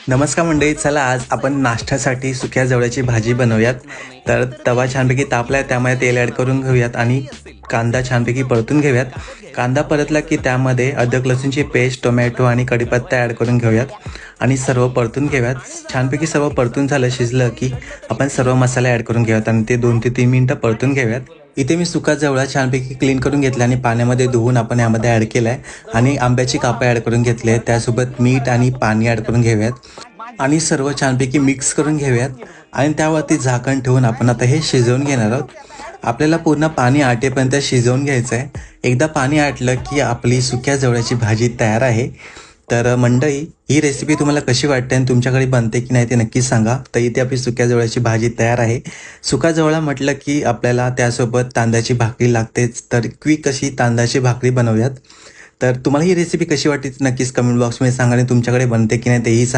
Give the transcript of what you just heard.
नमस्कार मंडळी, चला आज आपण नाश्त्यासाठी सुक्या जवळ्याची भाजी बनवूयात. तर तवा छानपैकी तापलाय, त्यामध्ये तेल ॲड करून घेऊयात आणि कांदा छानपैकी परतून घेऊयात. कांदा परतला की त्यामध्ये अद्रक लसूणची पेस्ट, टोमॅटो आणि कढीपत्ता ॲड करून घेऊयात आणि सर्व परतून घेऊयात. छानपैकी सर्व परतून झालं, शिजलं की आपण सर्व मसाले ॲड करून घेऊयात आणि ते 2 ते 3 मिनिटं परतून घेऊयात. इथे मी सुका जवळा छानपैकी क्लीन करून घेतला आणि पाण्यामध्ये धुवून आपण यामध्ये ॲड केला आहे आणि आंब्याची कापं ॲड करून घेतली आहे. त्यासोबत मीठ आणि पाणी ॲड करून घेऊयात आणि सर्व छानपैकी मिक्स करून घेऊयात आणि त्यावरती झाकण ठेवून आपण आता हे शिजवून घेणार आहोत. आपल्याला पूर्ण पाणी आटेपर्यंत शिजवून घ्यायचं आहे. एकदा पाणी आटलं की आपली सुक्या जवळ्याची भाजी तयार आहे. तर मंडळी, ही रेसिपी तुम्हाला कशी वाटते आणि तुमच्याकडे बनते की नाही ते नक्कीच सांगा. तर इथे आपली सुक्या जवळ्याची भाजी तयार आहे. सुका जवळा म्हटलं की आपल्याला त्यासोबत तांदळाची भाकरी लागतेच. तर क्विक अशी तांदळाची भाकरी बनवूयात. तर तुम्हाला ही रेसिपी कशी वाटते नक्कीच कमेंट बॉक्समध्ये सांगा आणि तुमच्याकडे बनते की नाही तेही सांगा.